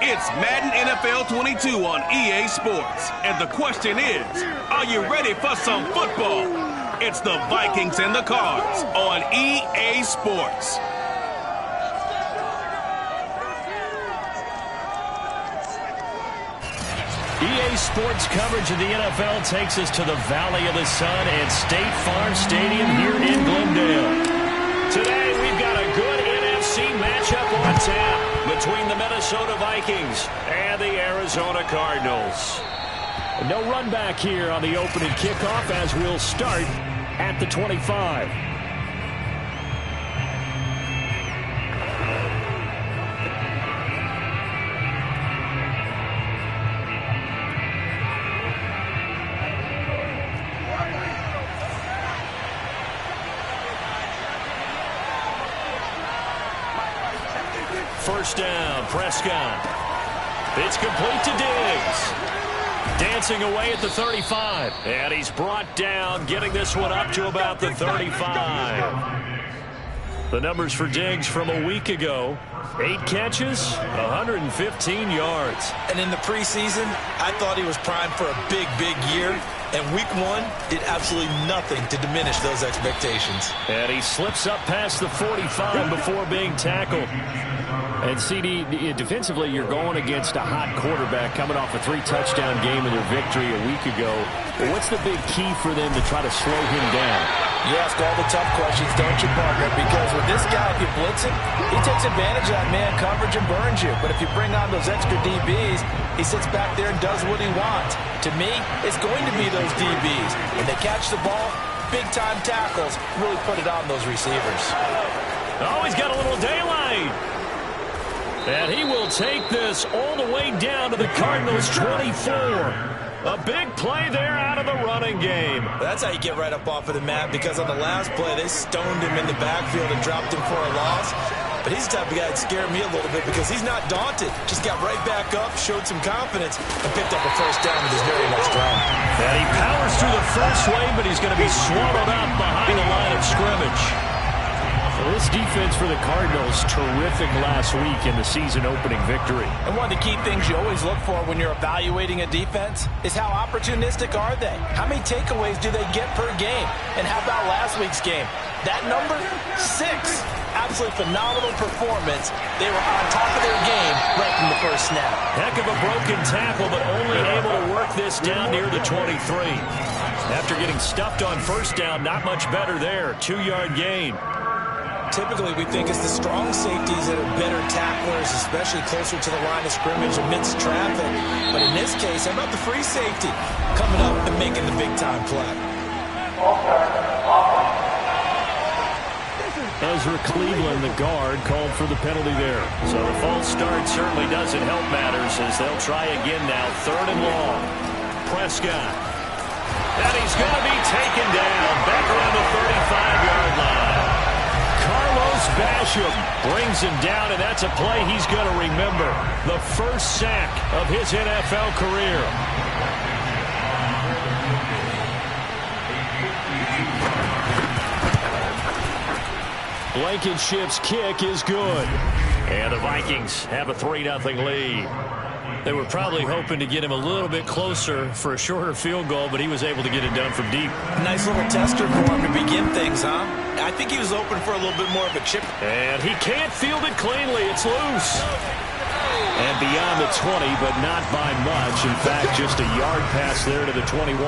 It's Madden NFL 22 on EA Sports. And the question is, are you ready for some football? It's the Vikings and the Cards on EA Sports. EA Sports coverage of the NFL takes us to the Valley of the Sun and State Farm Stadium here in Glendale. Today we've got a good NFC matchup on tap between the Minnesota Vikings and the Arizona Cardinals. No run back here on the opening kickoff as we'll start at the 25. First down, Prescott. It's complete to Diggs. Dancing away at the 35. And he's brought down, getting this one up to about the 35. The numbers for Diggs from a week ago. 8 catches, 115 yards. And in the preseason, I thought he was primed for a big, big year. And week 1 did absolutely nothing to diminish those expectations. And he slips up past the 45 before being tackled. And CD, defensively, you're going against a hot quarterback coming off a 3-touchdown game in their victory a week ago. What's the big key for them to try to slow him down? You ask all the tough questions, don't you, partner? Because with this guy, if you blitz him, he takes advantage of that man coverage and burns you. But if you bring on those extra DBs, he sits back there and does what he wants. To me, it's going to be those DBs. When they catch the ball, big-time tackles really put it on those receivers. Oh, he's got a little daylight. And he will take this all the way down to the Cardinals' 24. A big play there out of the running game. That's how you get right up off of the mat, because on the last play, they stoned him in the backfield and dropped him for a loss. But he's the type of guy that scared me a little bit because he's not daunted. Just got right back up, showed some confidence, and picked up a first down with his very next run. And he powers through the first wave, but he's going to be swallowed up behind the line of scrimmage. This defense for the Cardinals, terrific last week in the season-opening victory. And one of the key things you always look for when you're evaluating a defense is how opportunistic are they? How many takeaways do they get per game? And how about last week's game? That number, 6. Absolutely phenomenal performance. They were on top of their game right from the first snap. Heck of a broken tackle, but only able to work this down near the 23. After getting stuffed on first down, not much better there. 2-yard gain. Typically, we think it's the strong safeties that are better tacklers, especially closer to the line of scrimmage amidst traffic. But in this case, how about the free safety coming up and making the big-time play? Ezra Cleveland, the guard, called for the penalty there. So the false start certainly doesn't help matters as they'll try again now. 3rd and long. Prescott. And he's going to be taken down back around the 35-yard line. Carlos Basham brings him down, and that's a play he's going to remember. The first sack of his NFL career. Blankenship's kick is good. And the Vikings have a 3-0 lead. They were probably hoping to get him a little bit closer for a shorter field goal, but he was able to get it done from deep. Nice little tester for him to begin things, huh? I think he was open for a little bit more of a chip. And he can't field it cleanly. It's loose. And beyond the 20, but not by much. In fact, just a yard pass there to the 21.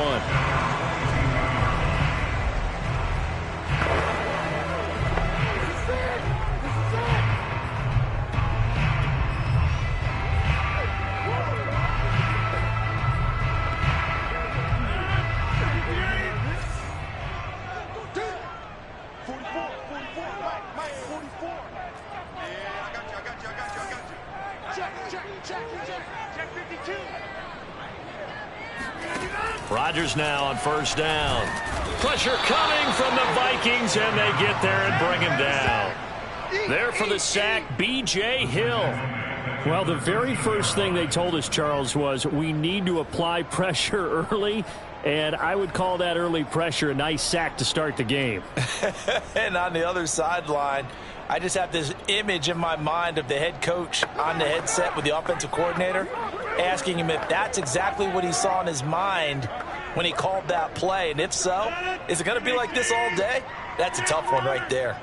Rodgers now on first down. Pressure coming from the Vikings, and they get there and bring him down. There for the sack, B.J. Hill. Well, the very first thing they told us, Charles, was we need to apply pressure early, and I would call that early pressure a nice sack to start the game. And on the other sideline, I just have this image in my mind of the head coach on the headset with the offensive coordinator asking him if that's exactly what he saw in his mind when he called that play. And if so, is it going to be like this all day? That's a tough one right there.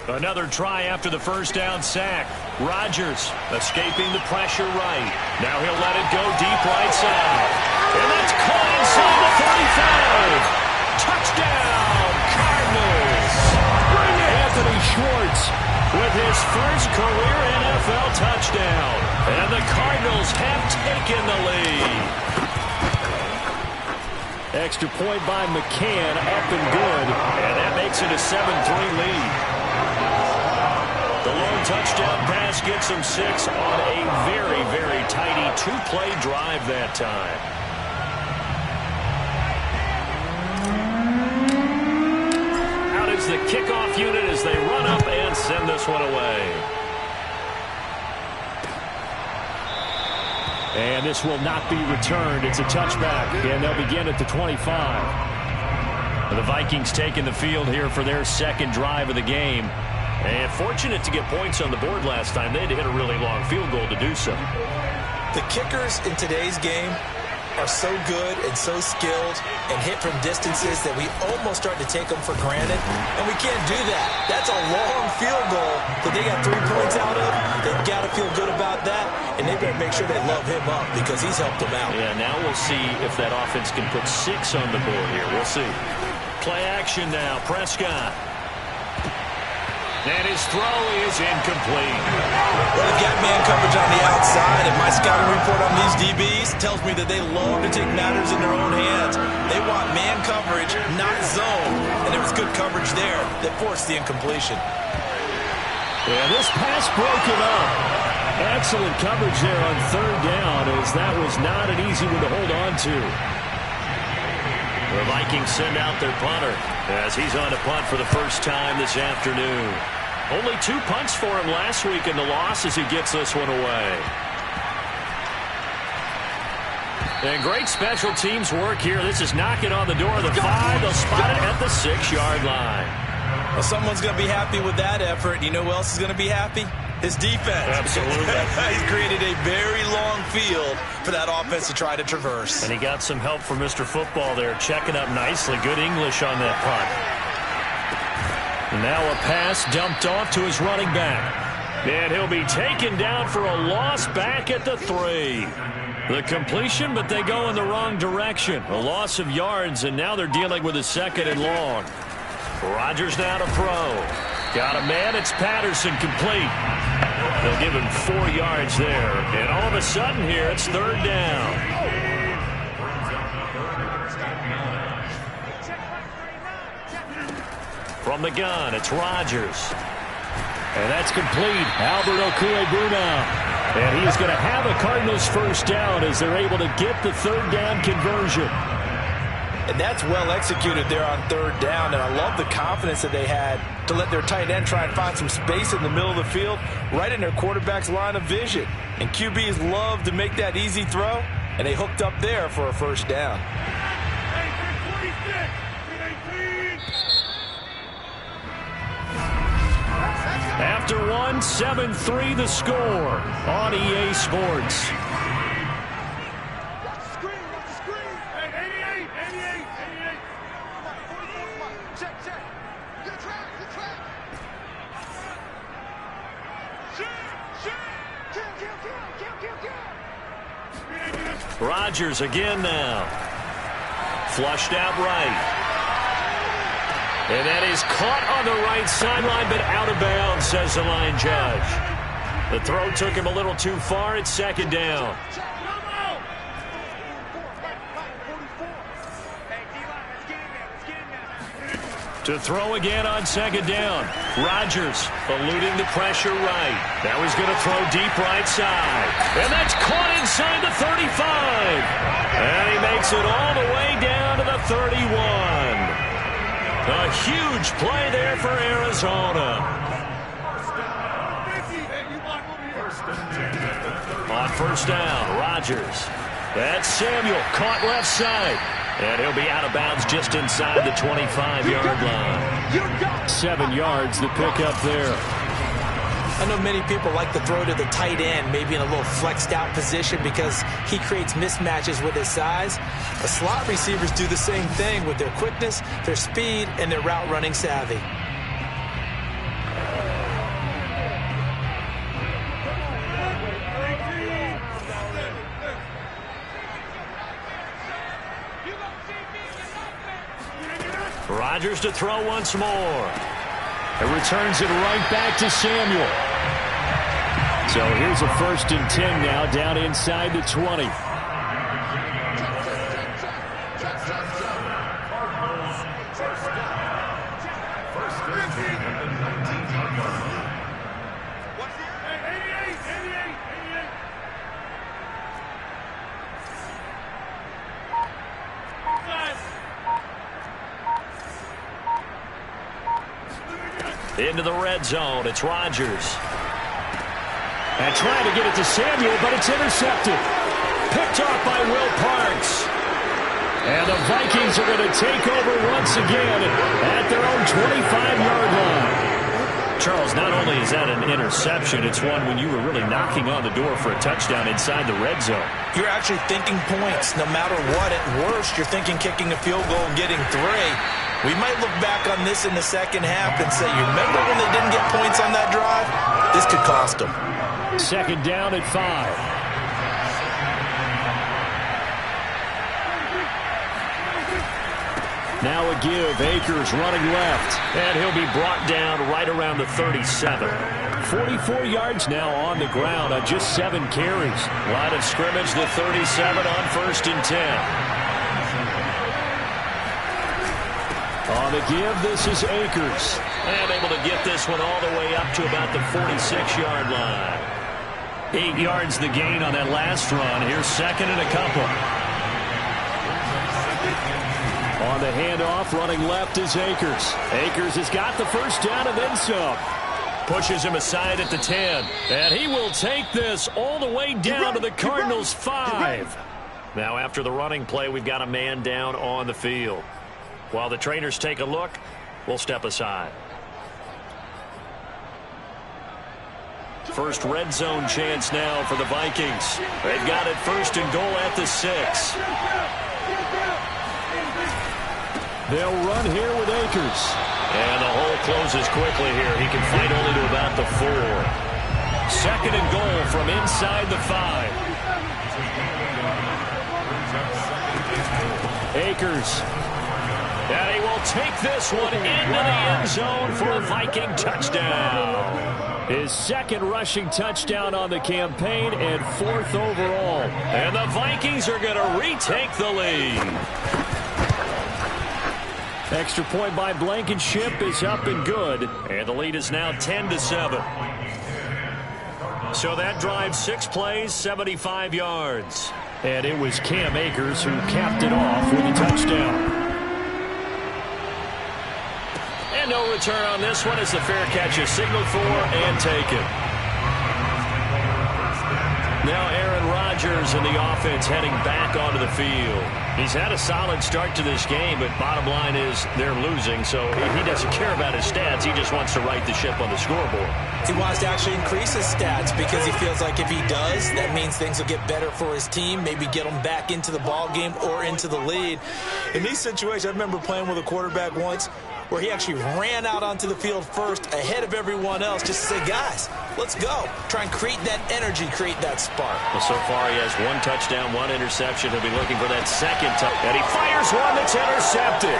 Another try after the first down sack. Rodgers escaping the pressure right. Now he'll let it go deep right side. And that's caught inside the 35. Touchdown, Cardinals. Anthony Schwartz with his first career NFL touchdown. And the Cardinals have taken the lead. Extra point by McCann, up and good. And that makes it a 7-3 lead. The long touchdown pass gets him 6 on a very, very tidy two-play drive that time. Out is the kickoff unit as they run up and send this one away. And this will not be returned. It's a touchback, and they'll begin at the 25. The Vikings taking the field here for their second drive of the game. And fortunate to get points on the board last time. They had to hit a really long field goal to do so. The kickers in today's game are so good and so skilled and hit from distances that we almost start to take them for granted. And we can't do that. That's a long field goal that they got 3 points out of. They've got to feel good about that. And they better make sure they love him up because he's helped them out. Yeah, now we'll see if that offense can put 6 on the board here. We'll see. Play action now. Prescott. And his throw is incomplete. Well, they've got man coverage on the outside, and my scouting report on these DBs tells me that they love to take matters in their own hands. They want man coverage, not zone, and there was good coverage there that forced the incompletion. Yeah, this pass broken up. Excellent coverage there on third down, as that was not an easy one to hold on to. The Vikings send out their punter as he's on to punt for the first time this afternoon. Only 2 punts for him last week in the loss as he gets this one away. And great special teams work here. This is knocking on the door of the 5. They'll spot it at the 6-yard line. Well, someone's going to be happy with that effort. You know who else is going to be happy? His defense. Absolutely. He's created a very long field for that offense to try to traverse. And he got some help from Mr. Football there, checking up nicely. Good English on that punt. And now a pass dumped off to his running back. And he'll be taken down for a loss back at the 3. The completion, but they go in the wrong direction. A loss of yards, and now they're dealing with a 2nd and long. Rodgers now to throw. Got a man, it's Patterson, complete. They'll give him 4 yards there. And all of a sudden here, it's 3rd down. From the gun, it's Rodgers. And that's complete. Albert Okwuegbuna. And he is going to have a Cardinals first down as they're able to get the 3rd down conversion. And that's well executed there on 3rd down. And I love the confidence that they had to let their tight end try and find some space in the middle of the field, right in their quarterback's line of vision. And QBs love to make that easy throw, and they hooked up there for a first down. After 1, 7-3 the score on EA Sports. Rodgers again now. Flushed out right. And that is caught on the right sideline, but out of bounds, says the line judge. The throw took him a little too far. It's 2nd down. To throw again on 2nd down. Rodgers eluding the pressure right. Now he's going to throw deep right side. And that's caught inside the 35. And he makes it all the way down to the 31. A huge play there for Arizona. On first down, Rodgers. That's Samuel, caught left side. And he'll be out of bounds just inside the 25-yard line. 7 yards, the pickup there. I know many people like to throw to the tight end, maybe in a little flexed out position because he creates mismatches with his size. But slot receivers do the same thing with their quickness, their speed, and their route running savvy. Rodgers to throw once more. It returns it right back to Samuel. So here's a 1st and 10 now, down inside the 20. Into the red zone, it's Rodgers. And trying to get it to Samuel, but it's intercepted. Picked off by Will Parks. And the Vikings are going to take over once again at their own 25-yard line. Charles, not only is that an interception, it's one when you were really knocking on the door for a touchdown inside the red zone. You're actually thinking points. No matter what, at worst, you're thinking kicking a field goal and getting 3. We might look back on this in the second half and say, you remember when they didn't get points on that drive? This could cost them. 2nd down at 5. Now a give. Akers running left. And he'll be brought down right around the 37. 44 yards now on the ground on just 7 carries. Line of scrimmage, the 37 on 1st and 10. On the give, this is Akers. And able to get this one all the way up to about the 46-yard line. 8 yards the gain on that last run. Here's 2nd and a couple. On the handoff, running left is Akers. Akers has got the 1st down and then some. Pushes him aside at the 10. And he will take this all the way down to the Cardinals' 5. Now after the running play, we've got a man down on the field. While the trainers take a look, we'll step aside. First red zone chance now for the Vikings. They've got it 1st and goal at the 6. They'll run here with Akers. And the hole closes quickly here. He can fight only to about the 4. 2nd and goal from inside the 5. Akers. And he will take this one into the end zone for a Viking touchdown. His 2nd rushing touchdown on the campaign and 4th overall. And the Vikings are going to retake the lead. Extra point by Blankenship is up and good. And the lead is now 10-7. So that drive 6 plays, 75 yards. And it was Cam Akers who capped it off with a touchdown. And no return on this one as the fair catch is signaled for and taken. Now Aaron Rodgers and the offense heading back onto the field. He's had a solid start to this game, but bottom line is they're losing, so he doesn't care about his stats. He just wants to right the ship on the scoreboard. He wants to actually increase his stats because he feels like if he does, that means things will get better for his team, maybe get them back into the ball game or into the lead. In these situations, I remember playing with a quarterback once where he actually ran out onto the field first ahead of everyone else just to say, guys, let's go. Try and create that energy, create that spark. Well, so far he has 1 touchdown, 1 interception. He'll be looking for that 2nd touchdown. And he fires one that's intercepted.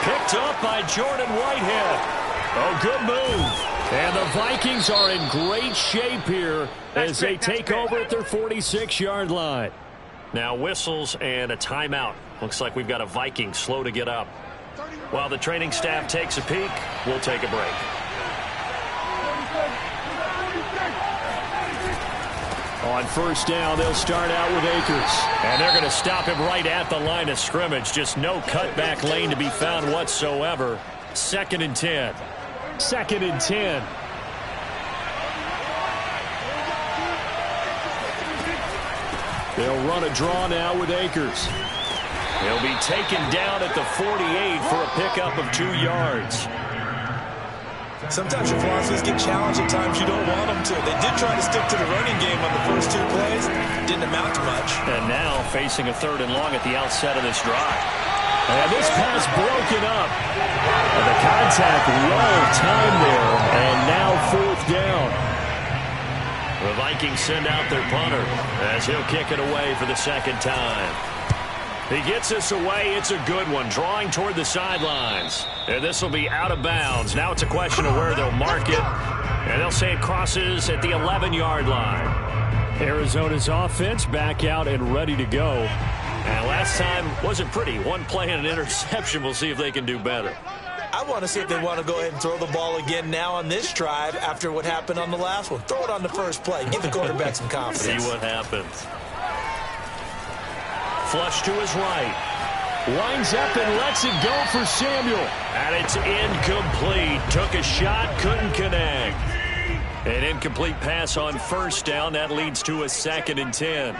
Picked up by Jordan Whitehead. Oh, good move. And the Vikings are in great shape here as they take over at their 46-yard line. Now whistles and a timeout. Looks like we've got a Viking slow to get up. While the training staff takes a peek, we'll take a break. On 1st down, they'll start out with Akers. And they're going to stop him right at the line of scrimmage. Just no cutback lane to be found whatsoever. 2nd and 10. 2nd and 10. They'll run a draw now with Akers. He'll be taken down at the 48 for a pickup of 2 yards. Sometimes your philosophies get challenged at times you don't want them to. They did try to stick to the running game on the first 2 plays. Didn't amount to much. And now facing a 3rd and long at the outset of this drive. And this pass broken up. And the contact well timed there. And now 4th down. The Vikings send out their punter as he'll kick it away for the 2nd time. He gets this away. It's a good one, drawing toward the sidelines. And this will be out of bounds. Now it's a question of where they'll mark it. And they'll say it crosses at the 11-yard line. Arizona's offense back out and ready to go. And last time wasn't pretty. 1 play and an interception. We'll see if they can do better. I want to see if they want to go ahead and throw the ball again now on this drive after what happened on the last one. Throw it on the first play. Give the quarterback some confidence. See what happens. Flush to his right. Winds up and lets it go for Samuel. And it's incomplete. Took a shot, couldn't connect. An incomplete pass on 1st down. That leads to a 2nd and 10.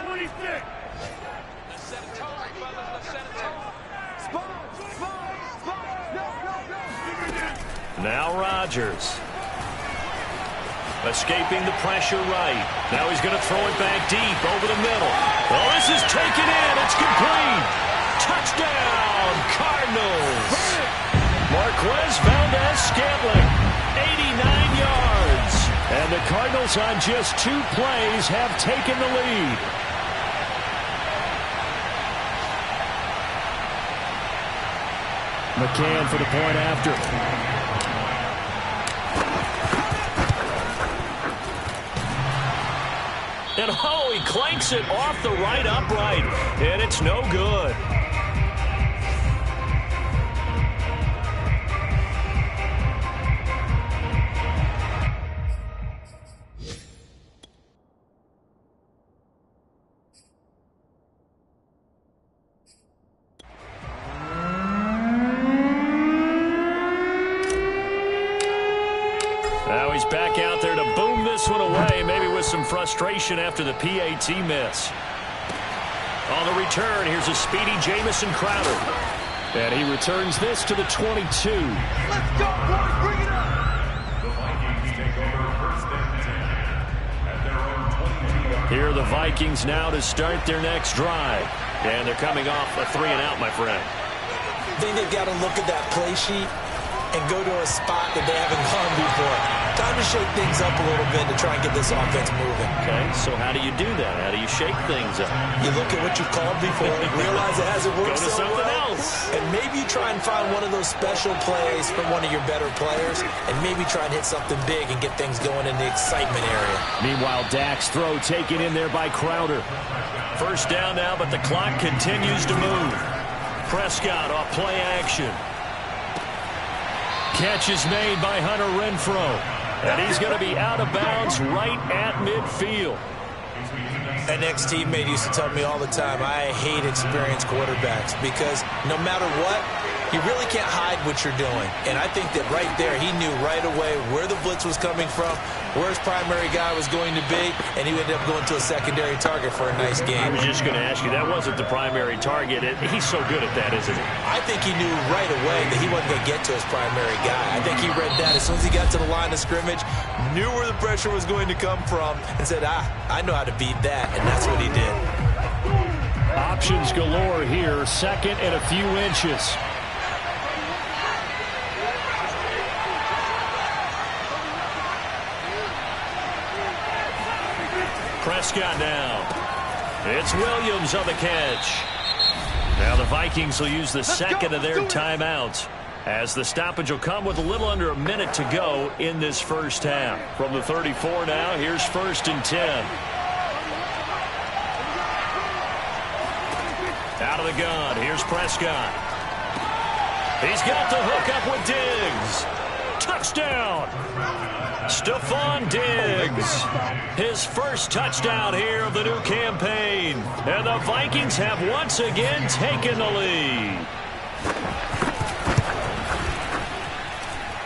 Now Rodgers. Escaping the pressure right. Now he's going to throw it back deep over the middle. Oh, this is taken in. It's complete. Touchdown, Cardinals. Marquez Valdez-Scantling, 89 yards. And the Cardinals on just 2 plays have taken the lead. McCann for the point after. And oh, he clanks it off the right upright. And it's no good. Now he's back out there to boom this one away, maybe with some frustration after the PAT miss. On the return, here's a speedy Jamison Crowder. And he returns this to the 22. Let's go, boys, bring it up! The Vikings take over 1st and 10 at their own 22. Here are the Vikings now to start their next drive. And they're coming off a 3-and-out, my friend. I think they've got to look at that play sheet and go to a spot that they haven't gone before. Time to shake things up a little bit to try and get this offense moving. Okay, so how do you do that? How do you shake things up? You look at what you've called before, realize it hasn't worked Go to so something well, else. and maybe you try and find one of those special plays from one of your better players, and maybe try and hit something big and get things going in the excitement area. Meanwhile, Dak's throw taken in there by Crowder. 1st down now, but the clock continues to move. Prescott off play action. Catch is made by Hunter Renfrow. And he's going to be out of bounds right at midfield. An ex-teammate used to tell me all the time, I hate experienced quarterbacks because no matter what, you really can't hide what you're doing. And I think that right there, he knew right away where the blitz was coming from, where his primary guy was going to be, and he ended up going to a secondary target for a nice game. I was just going to ask you, that wasn't the primary target. He's so good at that, isn't he? I think he knew right away that he wasn't going to get to his primary guy. I think he read that as soon as he got to the line of scrimmage, knew where the pressure was going to come from, and said, I know how to beat that, and that's what he did. Options galore here, 2nd and a few inches. Prescott now. It's Williams on the catch. Now the Vikings will use the 2nd of their timeouts, as the stoppage will come with a little under a minute to go in this 1st half. From the 34 now, here's 1st and 10. Out of the gun, here's Prescott. He's got the hook up with Diggs. Touchdown! Stephon Diggs, his 1st touchdown here of the new campaign. And the Vikings have once again taken the lead.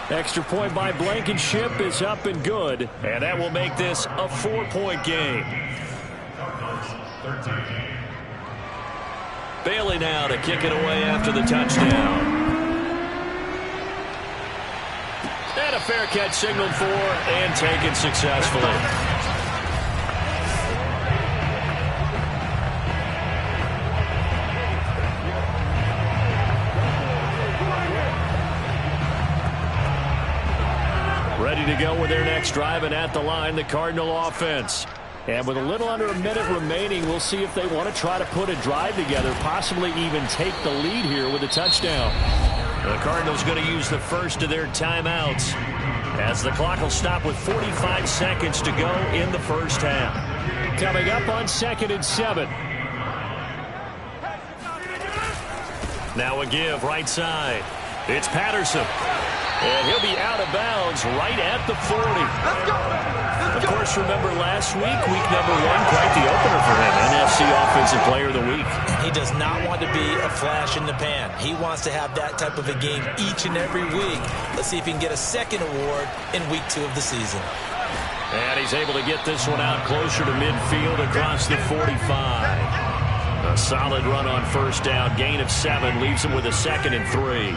Extra point by Blankenship is up and good. And that will make this a 4-point game. Bailey now to kick it away after the touchdown. And a fair catch signaled for and taken successfully. Ready to go with their next drive, and at the line, the Cardinal offense. And with a little under a minute remaining, we'll see if they want to try to put a drive together, possibly even take the lead here with a touchdown. The Cardinals going to use the first of their timeouts as the clock will stop with 45 seconds to go in the first half. Coming up on 2nd and 7. Now a give right side. It's Patterson. And he'll be out of bounds right at the 40. Let's go. Of course, remember last week number 1, quite the opener for him. NFC Offensive Player of the Week. He does not want to be a flash in the pan. He wants to have that type of a game each and every week. Let's see if he can get a second award in week 2 of the season. And he's able to get this one out closer to midfield across the 45. A solid run on first down. Gain of 7 leaves him with a 2nd and 3.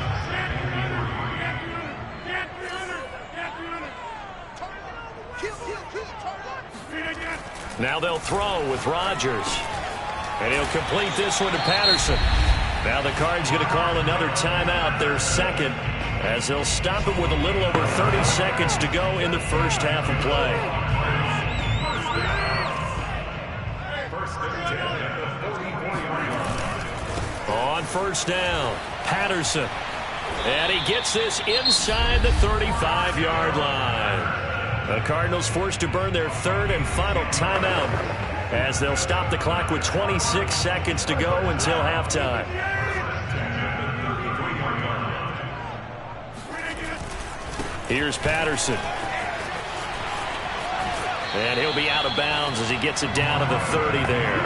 Now they'll throw with Rodgers. And he'll complete this one to Patterson. Now the Cards going to call another timeout, their second, as they'll stop him with a little over 30 seconds to go in the first half of play. On first down, Patterson. And he gets this inside the 35-yard line. The Cardinals forced to burn their 3rd and final timeout as they'll stop the clock with 26 seconds to go until halftime. Here's Patterson. And he'll be out of bounds as he gets it down to the 30 there.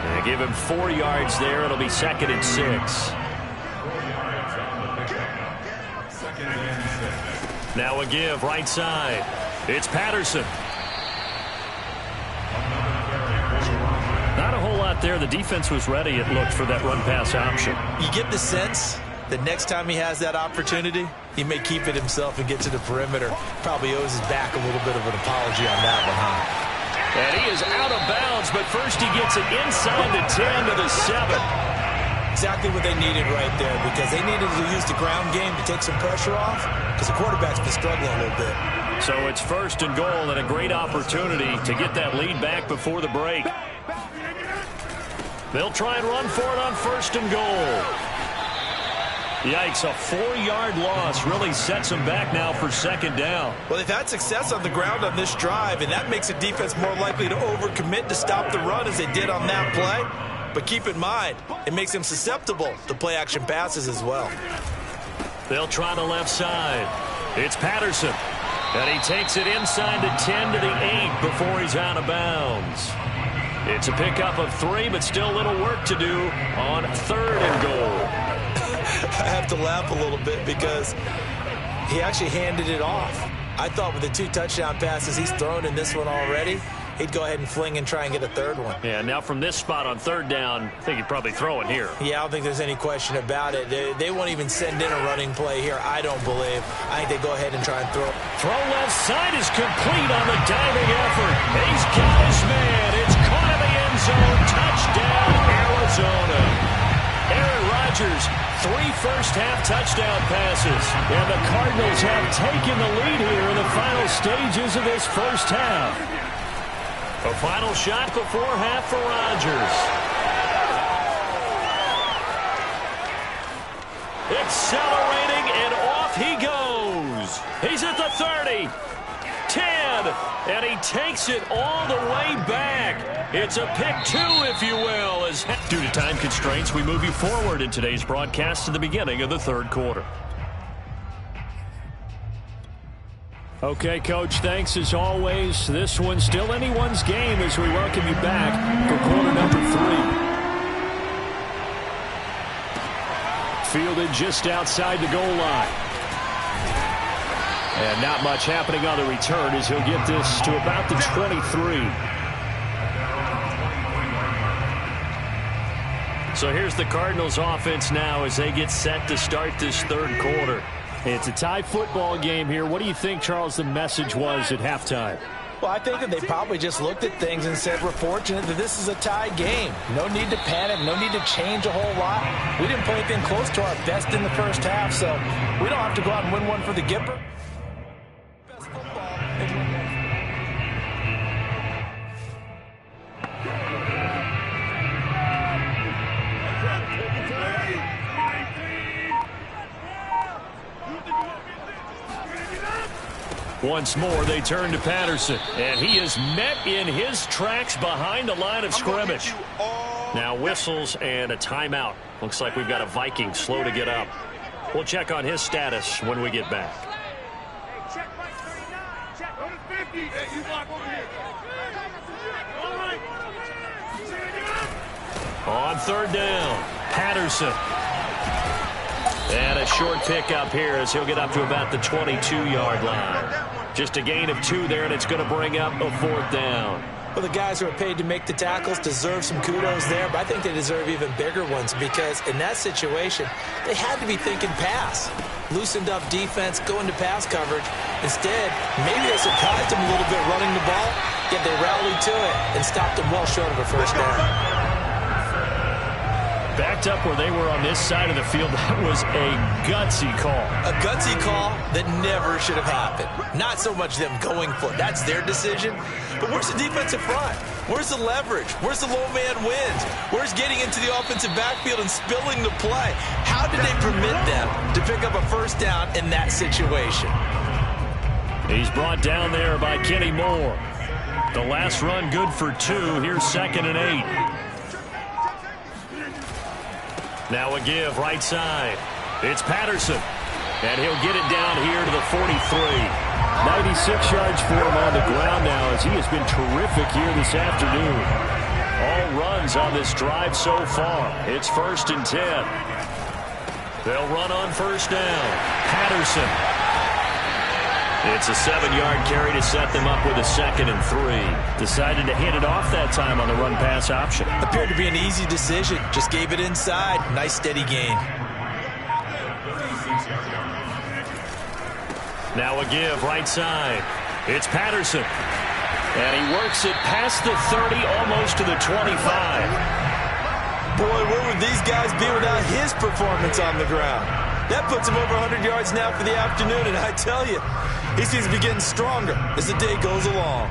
And give him 4 yards there. It'll be 2nd and 6. Now a give right side. It's Patterson. Not a whole lot there. The defense was ready, it looked, for that run-pass option. You get the sense that next time he has that opportunity, he may keep it himself and get to the perimeter. Probably owes his back a little bit of an apology on that one, huh? And he is out of bounds, but first he gets it inside the 10 to the 7. Exactly what they needed right there, because they needed to use the ground game to take some pressure off, because the quarterback's been struggling a little bit. So it's 1st and goal and a great opportunity to get that lead back before the break. They'll try and run for it on 1st and goal. Yikes, a 4-yard loss really sets them back now for 2nd down. Well, they've had success on the ground on this drive, and that makes the defense more likely to overcommit to stop the run as they did on that play. But keep in mind, it makes them susceptible to play-action passes as well. They'll try the left side. It's Patterson. And he takes it inside the 10 to the 8 before he's out of bounds. It's a pickup of 3, but still a little work to do on 3rd and goal. I have to laugh a little bit because he actually handed it off. I thought with the 2 touchdown passes he's thrown in this one already, he'd go ahead and fling and try and get a 3rd one. Yeah, now from this spot on 3rd down, I think he'd probably throw it here. Yeah, I don't think there's any question about it. They won't even send in a running play here, I don't believe. I think they go ahead and try and throw. Throw left side is complete on the diving effort. He's got his man. It's caught in the end zone. Touchdown, Arizona. Aaron Rodgers, 3 first-half touchdown passes. And the Cardinals have taken the lead here in the final stages of this first half. A final shot before half for Rodgers. Accelerating, and off he goes. He's at the 30, 10, and he takes it all the way back. It's a pick 2, if you will. As due to time constraints, we move you forward in today's broadcast to the beginning of the 3rd quarter. Okay, Coach, thanks as always. This one's still anyone's game as we welcome you back for quarter number 3. Fielded just outside the goal line. And not much happening on the return as he'll get this to about the 23. So here's the Cardinals offense now as they get set to start this third quarter. It's a tie football game here. What do you think, Charles, the message was at halftime? Well, I think that they probably just looked at things and said, we're fortunate that this is a tie game. No need to panic. No need to change a whole lot. We didn't play anything close to our best in the first half, so we don't have to go out and win one for the Gipper. Best football. Once more, they turn to Patterson, and he is met in his tracks behind the line of scrimmage. Now whistles and a timeout. Looks like we've got a Viking slow to get up. We'll check on his status when we get back. Check Mike 39. Check 50. Hey, you block over here. All right. On third down, Patterson. And a short pickup here as he'll get up to about the 22-yard line. Just a gain of 2 there, and it's going to bring up a fourth down. Well, the guys who are paid to make the tackles deserve some kudos there, but I think they deserve even bigger ones because in that situation, they had to be thinking pass. Loosened up defense, going to pass coverage. Instead, maybe they surprised them a little bit running the ball, yet they rallied to it and stopped them well short of a first down. Backed up where they were on this side of the field, that was a gutsy call. A gutsy call that never should have happened. Not so much them going for it. That's their decision. But where's the defensive front? Where's the leverage? Where's the low man wins? Where's getting into the offensive backfield and spilling the play? How did they permit them to pick up a first down in that situation? He's brought down there by Kenny Moore. The last run good for 2. Here's 2nd and 8. Now a give right side. It's Patterson. And he'll get it down here to the 43. 96 yards for him on the ground now as he has been terrific here this afternoon. All runs on this drive so far. It's 1st and 10. They'll run on first down. Patterson. It's a 7-yard carry to set them up with a 2nd and 3. Decided to hit it off that time on the run-pass option. Appeared to be an easy decision. Just gave it inside. Nice steady gain. Now a give right side. It's Patterson. And he works it past the 30, almost to the 25. Boy, where would these guys be without his performance on the ground? That puts him over 100 yards now for the afternoon, and I tell you, he seems to be getting stronger as the day goes along.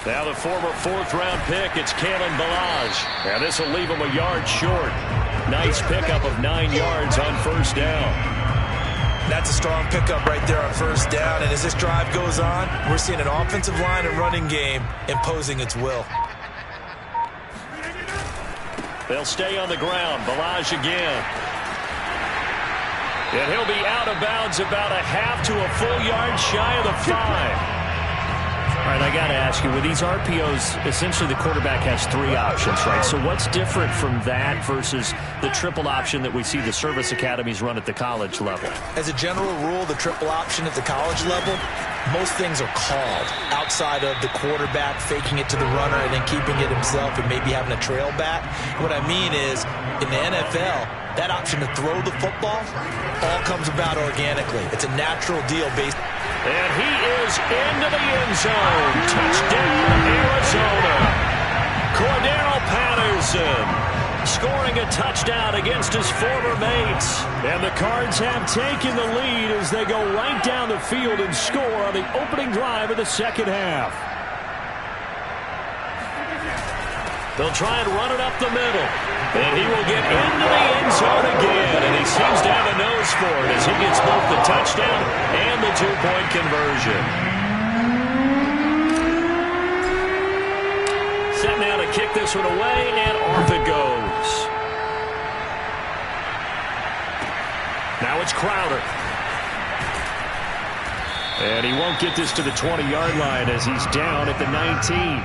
Now the former 4th-round pick, it's Kalen Ballage. And this will leave him a yard short. Nice pickup of 9 yards on first down. That's a strong pickup right there on first down, and as this drive goes on, we're seeing an offensive line and running game imposing its will. They'll stay on the ground. Ballage again. And he'll be out of bounds about a half to a full yard shy of the 5. All right, I got to ask you, with these RPOs, essentially the quarterback has 3 options, right? So what's different from that versus the triple option that we see the service academies run at the college level? As a general rule, the triple option at the college level, most things are called outside of the quarterback faking it to the runner and then keeping it himself and maybe having a trail back. What I mean is, in the NFL, that option to throw the football all comes about organically. It's a natural deal based. And he is into the end zone. Touchdown, Arizona. Cordero Patterson scoring a touchdown against his former mates. And the Cards have taken the lead as they go right down the field and score on the opening drive of the second half. They'll try and run it up the middle. And he will get into the end zone again. And he seems to have a nose for it as he gets both the touchdown and the 2-point conversion. Set now to kick this one away, and off it goes. Now it's Crowder. And he won't get this to the 20-yard line as he's down at the 19.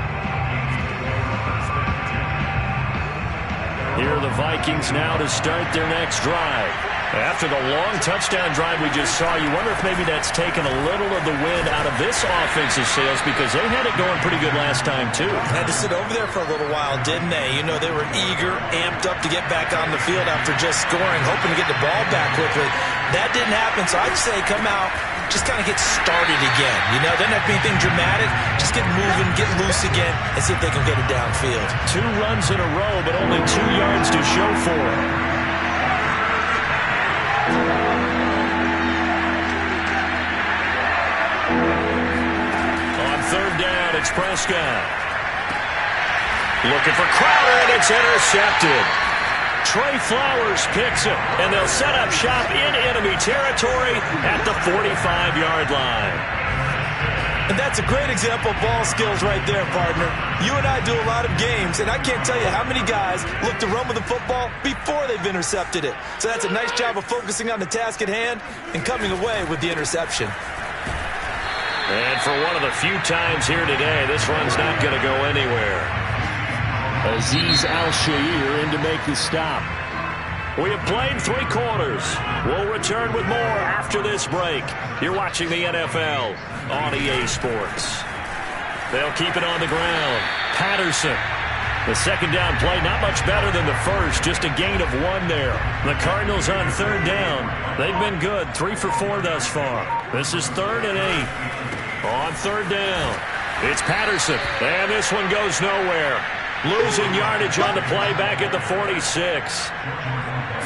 Here are the Vikings now to start their next drive. After the long touchdown drive we just saw, you wonder if maybe that's taken a little of the wind out of this offense's sails because they had it going pretty good last time, too. Had to sit over there for a little while, didn't they? You know, they were eager, amped up to get back on the field after just scoring, hoping to get the ball back quickly. That didn't happen, so I'd say come out, just kind of get started again. You know, doesn't have to be anything dramatic. Just get moving, get loose again, and see if they can get it downfield. 2 runs in a row, but only 2 yards to show for it. On 3rd down, it's Prescott. Looking for Crowder, and it's intercepted. Trey Flowers picks it, and they'll set up shop in enemy territory at the 45-yard line. And that's a great example of ball skills right there, partner. You and I do a lot of games, and I can't tell you how many guys look to run with the football before they've intercepted it. So that's a nice job of focusing on the task at hand and coming away with the interception. And for one of the few times here today, this run's not going to go anywhere. Azeez Al-Shaair in to make the stop. We have played 3 quarters. We'll return with more after this break. You're watching the NFL on EA Sports. They'll keep it on the ground. Patterson. The 2nd down play, not much better than the first, just a gain of 1 there. The Cardinals on 3rd down. They've been good, 3 for 4 thus far. This is 3rd and 8. On 3rd down, it's Patterson, and this one goes nowhere. Losing yardage on the play back at the 46.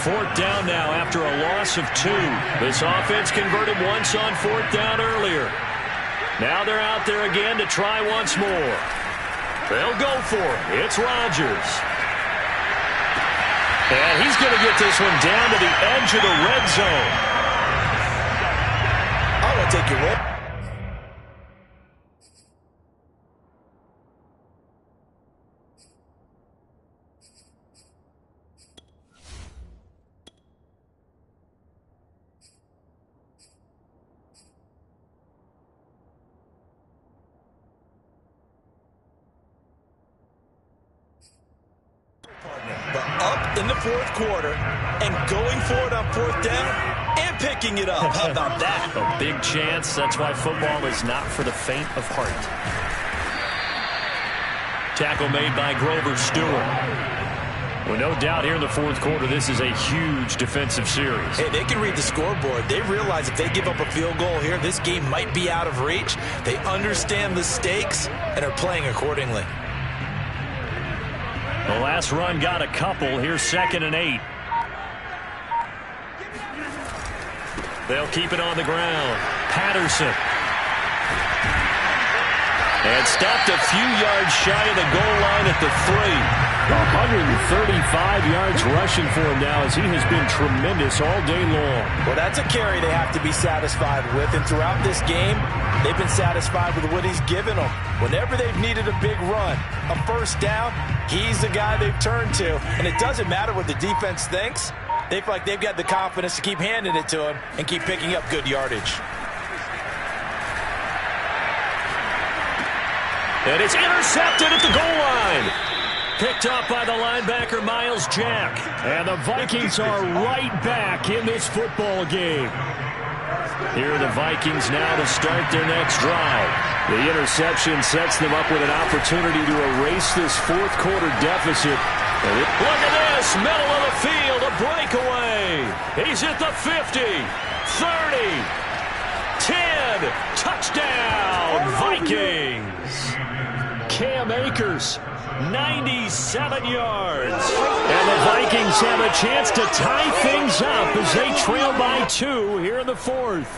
4th down now after a loss of 2. This offense converted once on 4th down earlier. Now they're out there again to try once more. They'll go for it. It's Rodgers. And he's going to get this one down to the edge of the red zone. I'm going to take your word. But up in the 4th quarter and going for it on 4th down and picking it up. How about that? A big chance. That's why football is not for the faint of heart. Tackle made by Grover Stewart. Well, no doubt here in the 4th quarter, this is a huge defensive series. Hey, they can read the scoreboard. They realize if they give up a field goal here, this game might be out of reach. They understand the stakes and are playing accordingly. The last run got a couple. Here's 2nd and 8. They'll keep it on the ground. Patterson. And stopped a few yards shy of the goal line at the 3. 135 yards rushing for him now as he has been tremendous all day long. Well, that's a carry they have to be satisfied with. And throughout this game, they've been satisfied with what he's given them. Whenever they've needed a big run, a 1st down, he's the guy they've turned to. And it doesn't matter what the defense thinks. They feel like they've got the confidence to keep handing it to him and keep picking up good yardage. And it's intercepted at the goal line. Picked up by the linebacker, Miles Jack. And the Vikings are right back in this football game. Here are the Vikings now to start their next drive. The interception sets them up with an opportunity to erase this 4th quarter deficit. Look at this, middle of the field, a breakaway. He's at the 50, 30, 10, touchdown, Vikings. Cam Akers, 97 yards. And the Vikings have a chance to tie things up as they trail by 2 here in the 4th.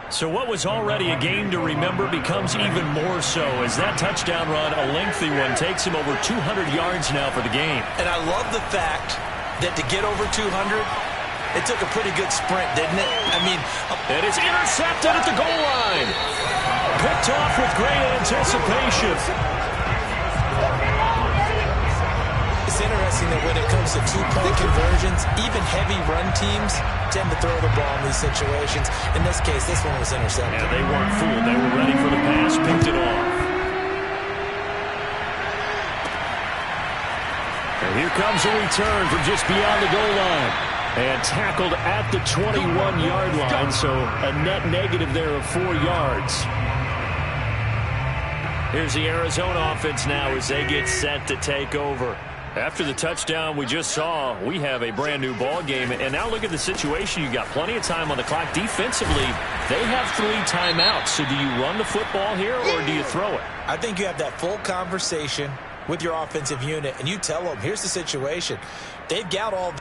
So what was already a game to remember becomes even more so as that touchdown run, a lengthy one, takes him over 200 yards now for the game. And I love the fact that to get over 200, it took a pretty good sprint, didn't it? I mean, and it's intercepted at the goal line. Picked off with great anticipation. It's interesting that when it comes to 2-point conversions, even heavy run teams tend to throw the ball in these situations. In this case, this one was intercepted. Yeah, they weren't fooled. They were ready for the pass. Picked it off. And here comes a return from just beyond the goal line. And tackled at the 21-yard line, so a net negative there of 4 yards. Here's the Arizona offense now as they get set to take over. After the touchdown we just saw, we have a brand-new ball game. And now look at the situation. You got plenty of time on the clock. Defensively, they have 3 timeouts. So do you run the football here or do you throw it? I think you have that full conversation with your offensive unit, and you tell them, here's the situation. They've got all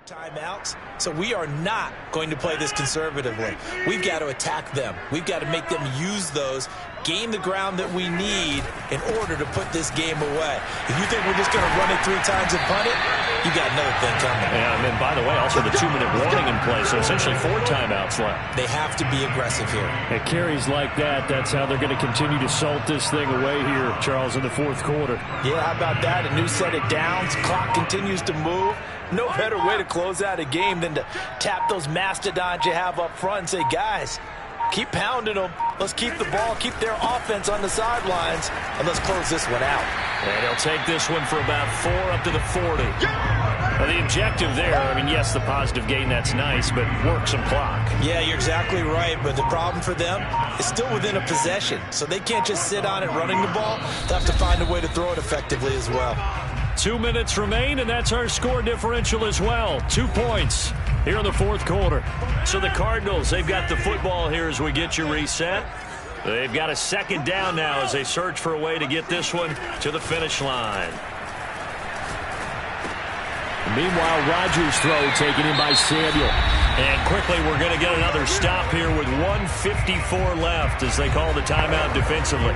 timeouts, so we are not going to play this conservatively. We've got to attack them. We've got to make them use those, gain the ground that we need in order to put this game away. If you think we're just going to run it 3 times and punt it, you got another thing coming. Yeah, and then, by the way, also the 2-minute warning in play, so essentially 4 timeouts left. They have to be aggressive here. At carries like that, that's how they're going to continue to salt this thing away here, Charles, in the 4th quarter. Yeah, how about that? A new set of downs. Clock continues to move. No better way to close out a game than to tap those mastodons you have up front and say, guys, keep pounding them. Let's keep the ball, keep their offense on the sidelines, and let's close this one out. And he'll take this one for about 4 up to the 40. Now, the objective there, I mean, yes, the positive gain, that's nice, but work some clock. Yeah, you're exactly right, but the problem for them is still within a possession, so they can't just sit on it running the ball. They'll have to find a way to throw it effectively as well. 2 minutes remain, and that's our score differential as well. 2 points here in the 4th quarter. So the Cardinals, they've got the football here as we get you reset. They've got a 2nd down now as they search for a way to get this one to the finish line. Meanwhile, Rodgers' throw taken in by Samuel. And quickly, we're going to get another stop here with 1:54 left as they call the timeout defensively.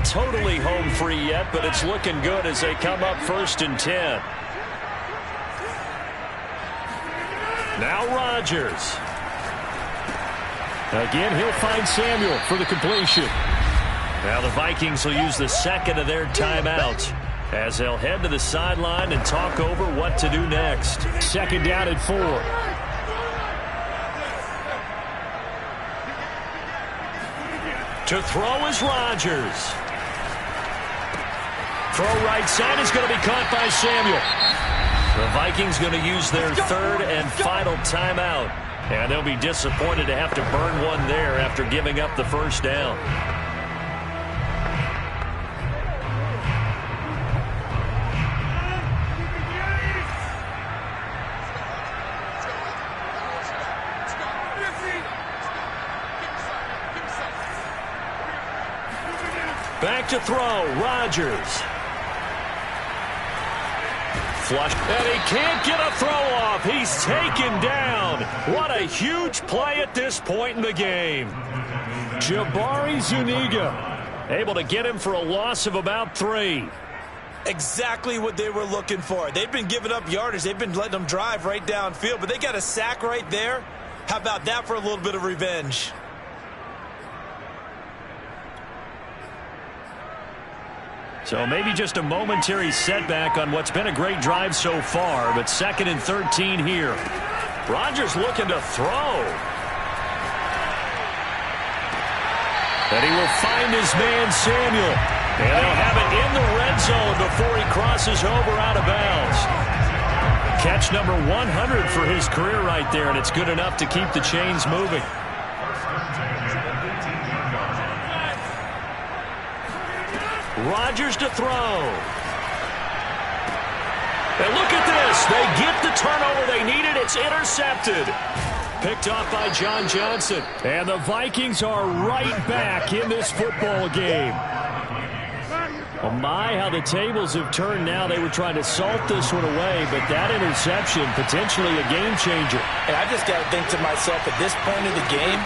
Totally home free yet, but it's looking good as they come up 1st and 10. Now Rodgers. Again, he'll find Samuel for the completion. Now the Vikings will use the 2nd of their timeouts as they'll head to the sideline and talk over what to do next. 2nd down and 4. To throw is Rodgers. Throw right side is going to be caught by Samuel. The Vikings going to use their 3rd and final timeout. And they'll be disappointed to have to burn one there after giving up the 1st down. Back to throw, Rodgers. Flush, and he can't get a throw off. He's taken down. What a huge play at this point in the game. Jabari Zuniga able to get him for a loss of about 3. Exactly what they were looking for. They've been giving up yardage. They've been letting them drive right downfield, but they got a sack right there. How about that for a little bit of revenge? So maybe just a momentary setback on what's been a great drive so far, but 2nd and 13 here. Rodgers looking to throw. And he will find his man Samuel. And they'll have it in the red zone before he crosses over out of bounds. Catch number 100 for his career right there, and it's good enough to keep the chains moving. Rodgers to throw. And look at this. They get the turnover they needed. It's intercepted. Picked off by John Johnson. And the Vikings are right back in this football game. Oh my, how the tables have turned now. They were trying to salt this one away, but that interception, potentially a game changer. And I just got to think to myself, at this point of the game,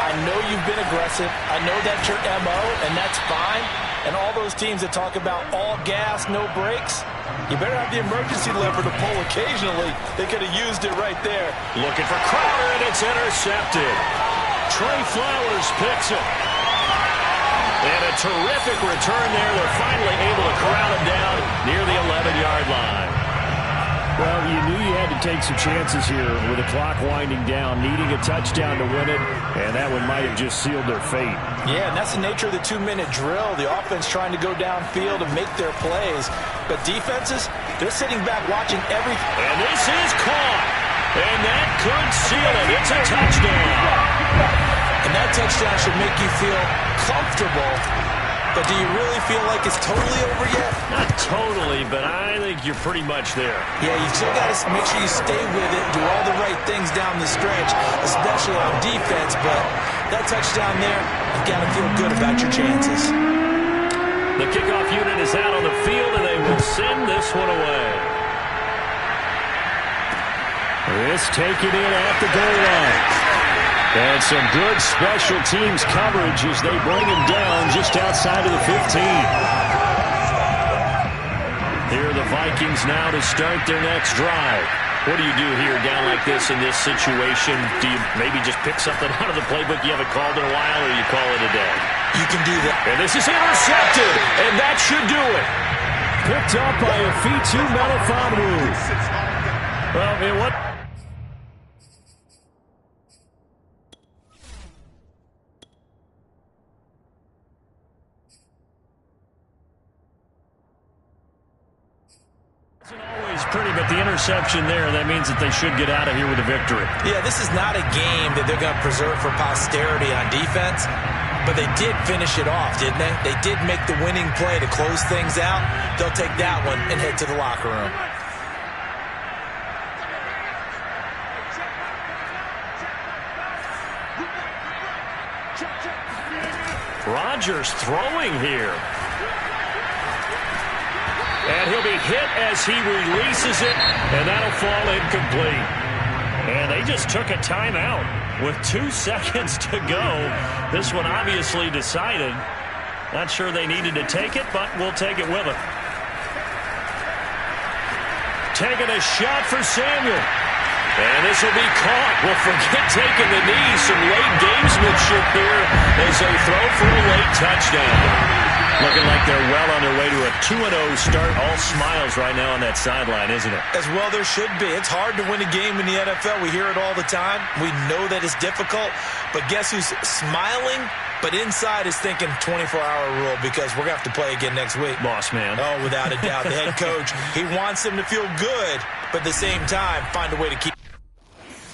I know you've been aggressive. I know that's your MO, and that's fine. And all those teams that talk about all gas, no brakes, you better have the emergency lever to pull occasionally. They could have used it right there. Looking for Crowder, and it's intercepted. Trey Flowers picks it. And a terrific return there. They're finally able to corral him down near the 11-yard line. Well, you knew you had to take some chances here with the clock winding down, needing a touchdown to win it, and that one might have just sealed their fate. Yeah, and that's the nature of the 2-minute drill. The offense trying to go downfield and make their plays. But defenses, they're sitting back watching everything. And this is caught. And that could seal it. It's a touchdown. And that touchdown should make you feel comfortable. But do you really feel like it's totally over yet? Not totally, but I think you're pretty much there. Yeah, you still got to make sure you stay with it, do all the right things down the stretch, especially on defense. But that touchdown there, you've got to feel good about your chances. The kickoff unit is out on the field, and they will send this one away. This taken in at the goal line. And some good special teams coverage as they bring him down just outside of the 15. Here are the Vikings now to start their next drive. What do you do here down like this in this situation? Do you maybe just pick something out of the playbook you haven't called in a while, or you call it a day? You can do that. And this is intercepted, and that should do it. Picked up by a Fitu Melifonwu. Well, you know what? Always pretty, but the interception there, that means that they should get out of here with a victory. Yeah, this is not a game that they're going to preserve for posterity on defense, but they did finish it off, didn't they? They did make the winning play to close things out. They'll take that one and head to the locker room. Rodgers throwing here. And he'll be hit as he releases it, and that'll fall incomplete. And they just took a timeout with 2 seconds to go. This one obviously decided. Not sure they needed to take it, but we'll take it with them. Taking a shot for Samuel. And this will be caught. Well, forget taking the knee. Some late gamesmanship here as they throw for a late touchdown. Looking like they're well on their way to a 2-0 start. All smiles right now on that sideline, isn't it? As well there should be. It's hard to win a game in the NFL. We hear it all the time. We know that it's difficult. But guess who's smiling? But inside is thinking 24-hour rule, because we're going to have to play again next week. Boss man. Oh, without a doubt. The head coach, he wants them to feel good, but at the same time, find a way to keep